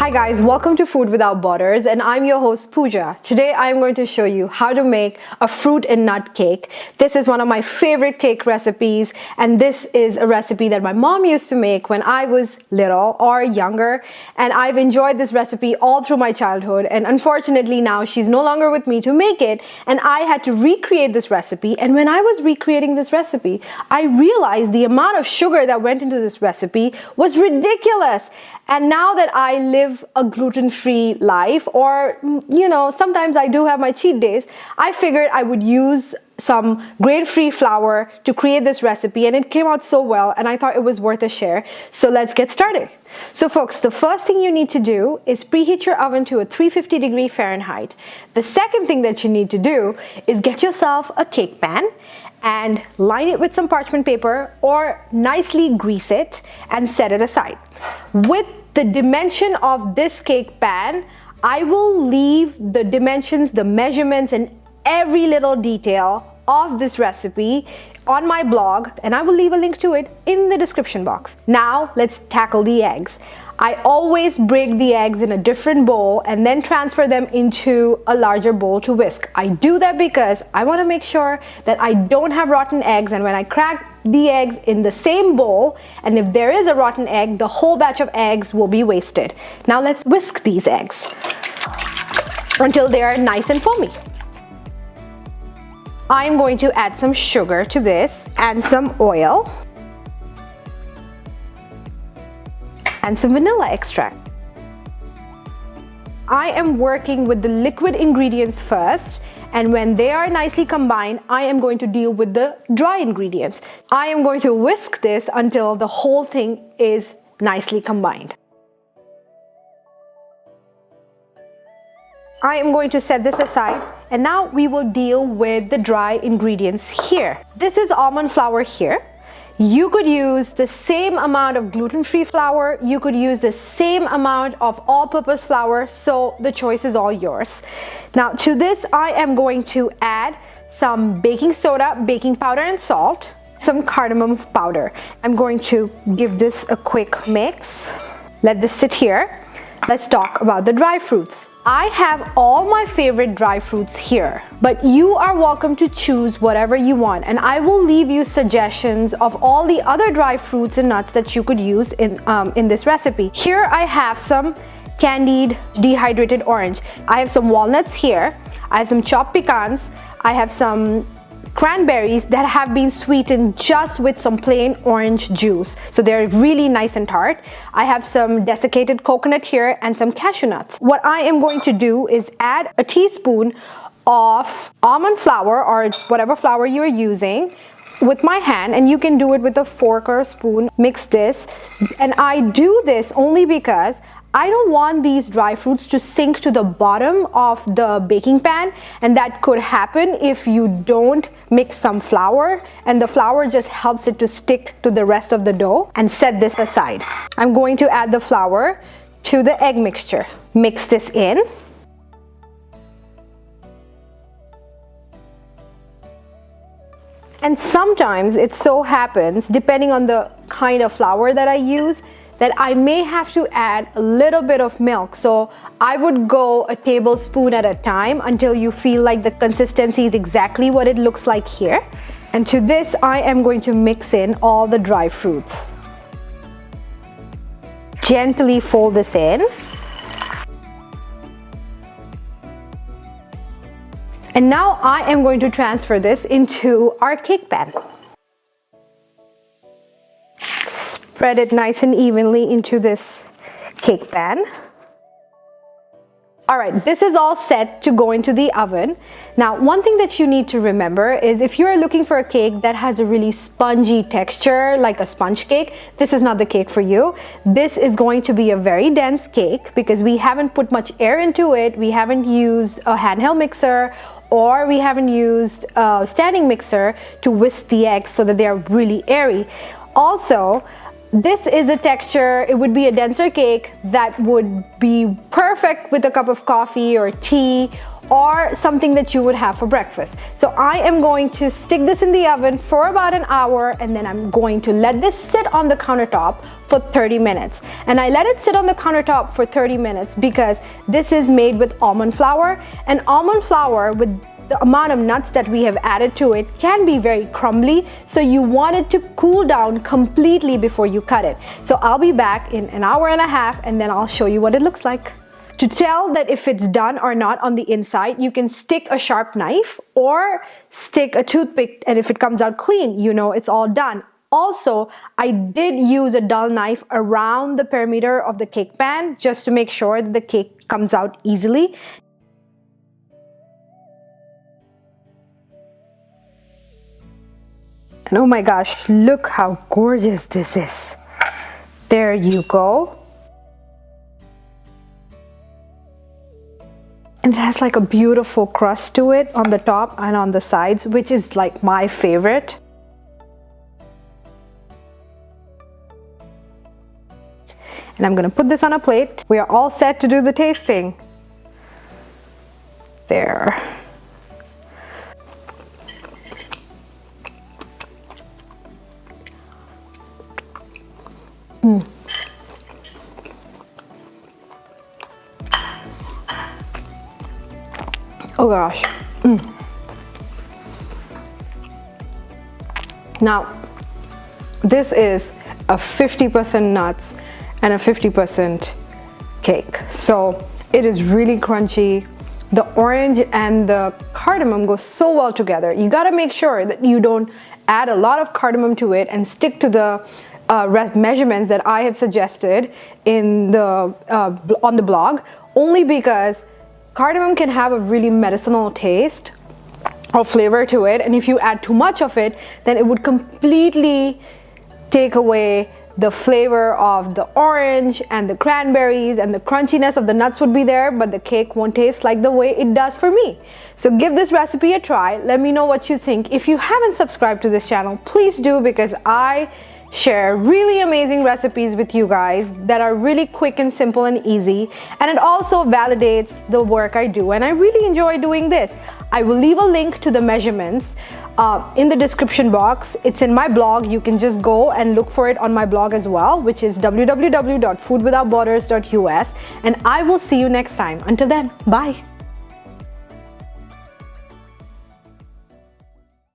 Hi guys, welcome to Food Without Borders, and I'm your host Pooja. Today I'm going to show you how to make a fruit and nut cake. This is one of my favorite cake recipes, and this is a recipe that my mom used to make when I was little or younger, and I've enjoyed this recipe all through my childhood, and unfortunately now she's no longer with me to make it, and I had to recreate this recipe. And when I was recreating this recipe, I realized the amount of sugar that went into this recipe was ridiculous. And now that I live a gluten-free life, or sometimes I do have my cheat days, I figured I would use some grain-free flour to create this recipe, and it came out so well, and I thought it was worth a share. So let's get started. So folks, the first thing you need to do is preheat your oven to a 350 Fahrenheit. The second thing that you need to do is get yourself a cake pan and line it with some parchment paper or nicely grease it and set it aside. With the dimension of this cake pan, I will leave the dimensions, the measurements, and every little detail of this recipe on my blog, and I will leave a link to it in the description box. Now let's tackle the eggs. I always break the eggs in a different bowl and then transfer them into a larger bowl to whisk. I do that because I want to make sure that I don't have rotten eggs, and when I crack the eggs in the same bowl, and if there is a rotten egg, the whole batch of eggs will be wasted. Now let's whisk these eggs until they are nice and foamy. I'm going to add some sugar to this and some oil and some vanilla extract. I am working with the liquid ingredients first, and when they are nicely combined, I am going to deal with the dry ingredients. I am going to whisk this until the whole thing is nicely combined. I am going to set this aside, and now we will deal with the dry ingredients here. This is almond flour here. You could use the same amount of gluten-free flour. You could use the same amount of all-purpose flour, so the choice is all yours. Now to this, I am going to add some baking soda, baking powder, and salt, some cardamom powder. I'm going to give this a quick mix. Let this sit here. Let's talk about the dry fruits. I have all my favorite dry fruits here, but you are welcome to choose whatever you want, and I will leave you suggestions of all the other dry fruits and nuts that you could use in this recipe. Here I have some candied dehydrated orange. I have some walnuts here. I have some chopped pecans. I have some cranberries that have been sweetened just with some plain orange juice, so they're really nice and tart. I have some desiccated coconut here and some cashew nuts. What I am going to do is add a teaspoon of almond flour, or whatever flour you're using, with my hand, and you can do it with a fork or a spoon. Mix this, and I do this only because I don't want these dry fruits to sink to the bottom of the baking pan, and that could happen if you don't mix some flour, and the flour just helps it to stick to the rest of the dough. And set this aside. I'm going to add the flour to the egg mixture. Mix this in. And sometimes it so happens, depending on the kind of flour that I use, that I may have to add a little bit of milk. So I would go a tablespoon at a time until you feel like the consistency is exactly what it looks like here. And to this, I am going to mix in all the dry fruits. Gently fold this in. And now I am going to transfer this into our cake pan. Spread it nice and evenly into this cake pan. All right, this is all set to go into the oven. Now, one thing that you need to remember is if you're looking for a cake that has a really spongy texture, like a sponge cake, this is not the cake for you. This is going to be a very dense cake because we haven't put much air into it. We haven't used a handheld mixer, or we haven't used a standing mixer to whisk the eggs so that they are really airy. Also, this is a texture, it would be a denser cake that would be perfect with a cup of coffee or tea, or something that you would have for breakfast. So I am going to stick this in the oven for about an hour, and then I'm going to let this sit on the countertop for 30 minutes. And I let it sit on the countertop for 30 minutes because this is made with almond flour, and almond flour, with the amount of nuts that we have added to it, can be very crumbly, so you want it to cool down completely before you cut it. So I'll be back in an hour and a half, and then I'll show you what it looks like. To tell that if it's done or not on the inside, you can stick a sharp knife or stick a toothpick, and if it comes out clean, you know it's all done. Also, I did use a dull knife around the perimeter of the cake pan just to make sure that the cake comes out easily. And oh my gosh, look how gorgeous this is. There you go. And it has like a beautiful crust to it on the top and on the sides, which is like my favorite. And I'm gonna put this on a plate. We are all set to do the tasting. There. Oh gosh. Now, this is a 50% nuts and a 50% cake. So it is really crunchy. The orange and the cardamom go so well together. You gotta make sure that you don't add a lot of cardamom to it and stick to the measurements that I have suggested in the on the blog, only because cardamom can have a really medicinal taste or flavor to it, and if you add too much of it, then it would completely take away the flavor of the orange and the cranberries, and the crunchiness of the nuts would be there, but the cake won't taste like the way it does for me. So give this recipe a try. Let me know what you think. If you haven't subscribed to this channel, please do, because I share really amazing recipes with you guys that are really quick and simple and easy, and it also validates the work I do, and I really enjoy doing this. I will leave a link to the measurements in the description box. It's in my blog. You can just go and look for it on my blog as well, which is www.foodwithoutborders.us, and I will see you next time. Until then, bye.